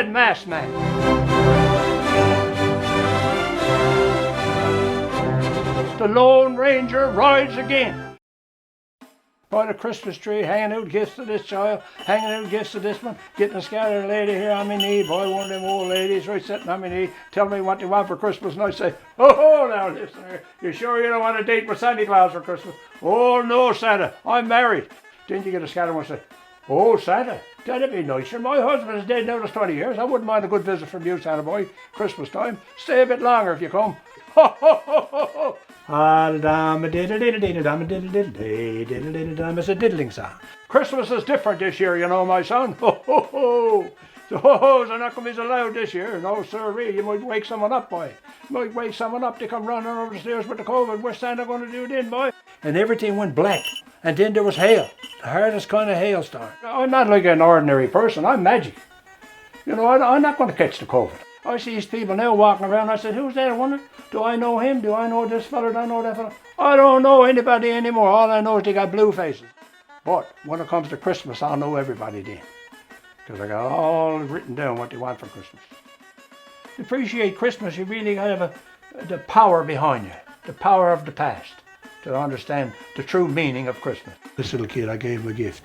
red masked man. The Lone Ranger rides again. By the Christmas tree, hanging out gifts to this child, hanging out gifts to this one, getting a scattered lady here on my knee, boy, one of them old ladies right sitting on my knee, telling me what they want for Christmas, and I say, oh, now listen here, you sure you don't want to date with Santa Claus for Christmas? Oh no, Santa, I'm married. Then you get a scattered one and say, oh, Santa, that'd be nicer. My husband is dead now, there's 20 years. I wouldn't mind a good visit from you, Santa boy, Christmas time. Stay a bit longer if you come. Ho, ho, ho, ho, ho. It's a diddling song. Christmas is different this year, you know, my son. Ho, ho, ho. The ho-hos are not going to be so loud this year. No, sirree, you might wake someone up, boy. You might wake someone up to come running over the stairs with the COVID. What's Santa going to do then, boy? And everything went black. And then there was hail. The hardest kind of hailstorm. I'm not like an ordinary person. I'm magic. You know, I'm not going to catch the COVID. I see these people now walking around. I said, who's that? I wonder, do I know him? Do I know this fella? Do I know that fella? I don't know anybody anymore. All I know is they got blue faces. But when it comes to Christmas, I'll know everybody then. Because I got all written down what they want for Christmas. To appreciate Christmas, you really have the power behind you. The power of the past. To understand the true meaning of Christmas. This little kid, I gave him a gift.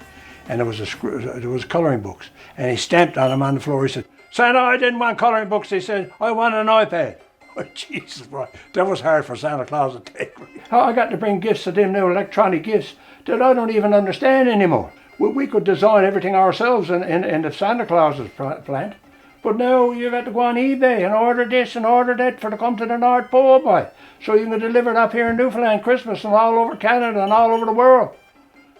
And there was coloring books. And he stamped on them on the floor. He said, Santa, I didn't want coloring books. He said, I want an iPad. Oh, Jesus, boy. That was hard for Santa Claus to take. I got to bring gifts to them new electronic gifts that I don't even understand anymore. We could design everything ourselves in the Santa Claus's plant. But now you've got to go on eBay and order this and order that for to come to the North Pole, boy. So you can deliver it up here in Newfoundland Christmas and all over Canada and all over the world.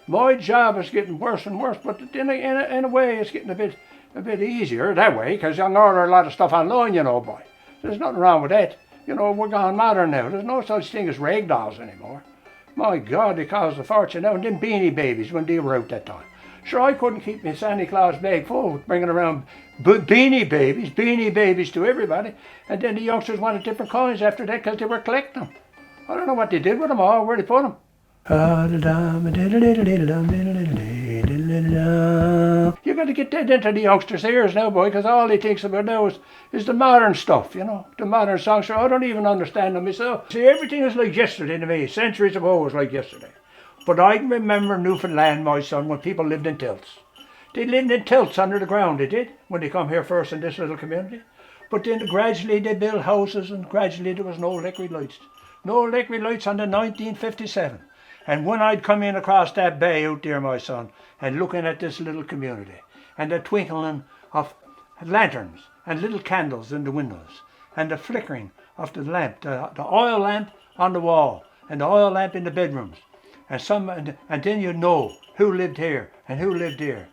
My job is getting worse and worse, but in a way it's getting a bit easier that way, because you can order a lot of stuff online, you know, boy. There's nothing wrong with that. You know, we're gone modern now. There's no such thing as rag dolls anymore. My God, they cost a fortune now. And then Beanie Babies, when they were out that time. Sure, I couldn't keep my Santa Claus bag full, bringing around Beanie Babies to everybody. And then the youngsters wanted different coins after that because they were collecting them. I don't know what they did with them all, where they put them. You got to get that into the youngsters' ears now, boy, because all he thinks about now is the modern stuff, you know, the modern songs. So I don't even understand them myself. See, everything is like yesterday to me. Centuries ago it was like yesterday. But I can remember Newfoundland, my son, when people lived in tilts. They lived in tilts under the ground, they did, when they come here first in this little community. But then gradually they built houses, and gradually there was no electric lights. No electric lights until 1957. And when I'd come in across that bay out there, my son, and looking at this little community, and the twinkling of lanterns and little candles in the windows, and the flickering of the lamp, the oil lamp on the wall, and the oil lamp in the bedrooms, and then you know who lived here and who lived here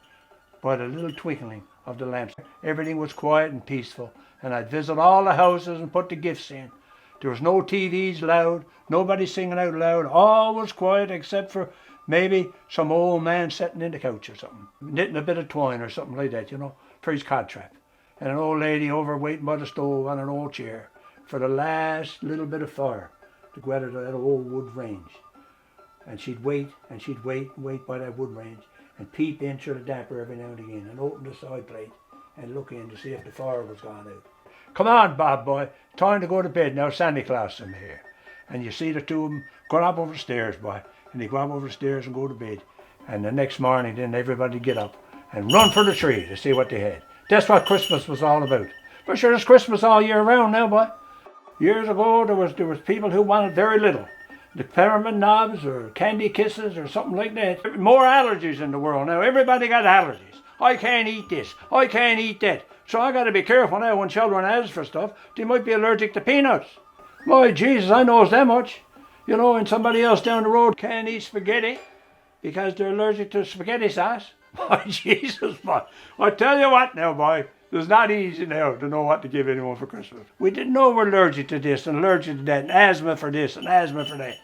by the little twinkling of the lamps. Everything was quiet and peaceful, and I'd visit all the houses and put the gifts in. There was no TVs loud, nobody singing out loud, all was quiet except for maybe some old man sitting in the couch or something, knitting a bit of twine or something like that, you know, for his cod trap. And an old lady over waiting by the stove on an old chair for the last little bit of fire to go out of that old wood range. And she'd wait and she'd wait by that wood range and peep in through the damper every now and again and open the side plate and look in to see if the fire was gone out. Come on, Bob boy, time to go to bed now, Santa Claus is here. And you see the two of them going up over the stairs, boy, and they go up over the stairs and go to bed. And the next morning then everybody get up and run for the tree to see what they had. That's what Christmas was all about. But sure, it's Christmas all year round now, boy. Years ago there was people who wanted very little. The peppermint knobs or candy kisses or something like that. More allergies in the world now. Everybody got allergies. I can't eat this. I can't eat that. So I got to be careful now when children ask for stuff. They might be allergic to peanuts. My Jesus, I knows that much. You know, and somebody else down the road can't eat spaghetti because they're allergic to spaghetti sauce. My Jesus, boy. I tell you what now, boy. It's not easy now to know what to give anyone for Christmas. We didn't know we're allergic to this and allergic to that and asthma for this and asthma for that.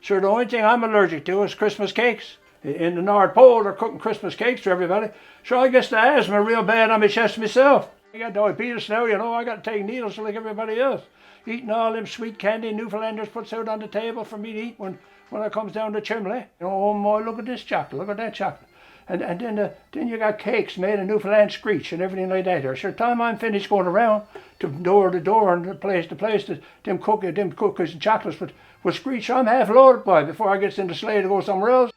Sure, the only thing I'm allergic to is Christmas cakes. In the North Pole, they're cooking Christmas cakes for everybody. So I guess the asthma real bad on my chest myself. I got diabetes now, you know. I got to take needles like everybody else. Eating all them sweet candy Newfoundlanders puts out on the table for me to eat when it comes down the chimney. Oh my, look at this chocolate, look at that chocolate. And then you got cakes made of Newfoundland screech and everything like that. There, sure, time I'm finished going around to door and place to place, them cookies and chocolates with screech, I'm half loaded by before I gets in the sleigh to go somewhere else.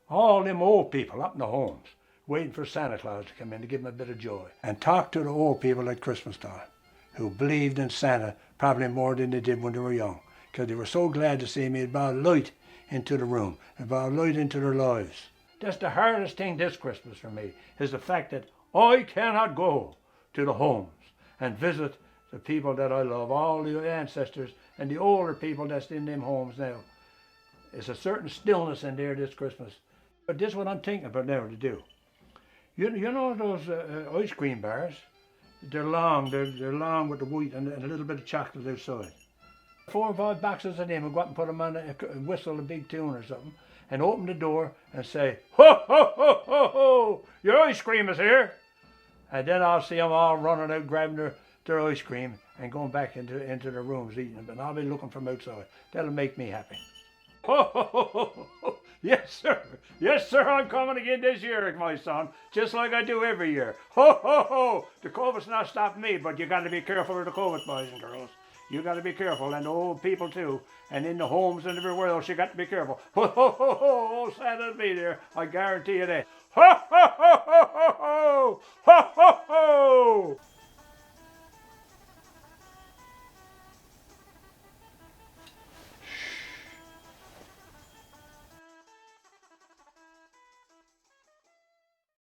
All them old people up in the homes waiting for Santa Claus to come in to give them a bit of joy. And talk to the old people at Christmas time who believed in Santa probably more than they did when they were young, because they were so glad to see me. It brought light into the room, it brought light into their lives. That's the hardest thing this Christmas for me, is the fact that I cannot go to the homes and visit the people that I love, all the ancestors and the older people that's in them homes now. There's a certain stillness in there this Christmas. But this is what I'm thinking about now to do. You know those ice cream bars? They're long with the white and a little bit of chocolate outside. 4 or 5 boxes of them, and go out and put them on and whistle a big tune or something, and open the door and say, ho, ho, ho, ho, ho, your ice cream is here. And then I'll see them all running out, grabbing their ice cream and going back into their rooms eating it, and I'll be looking from outside. That'll make me happy. Ho, ho, ho, ho, ho. Yes, sir. Yes, sir, I'm coming again this year, my son, just like I do every year. Ho, ho, ho. The COVID's not stopping me, but you got to be careful of the COVID, boys and girls. You got to be careful, and the old people too, and in the homes and everywhere else, you got to be careful. Ho, ho, ho, ho. Oh, Santa'll be there. I guarantee you that. Ho, ho, ho, ho, ho, ho. Ho, ho, ho.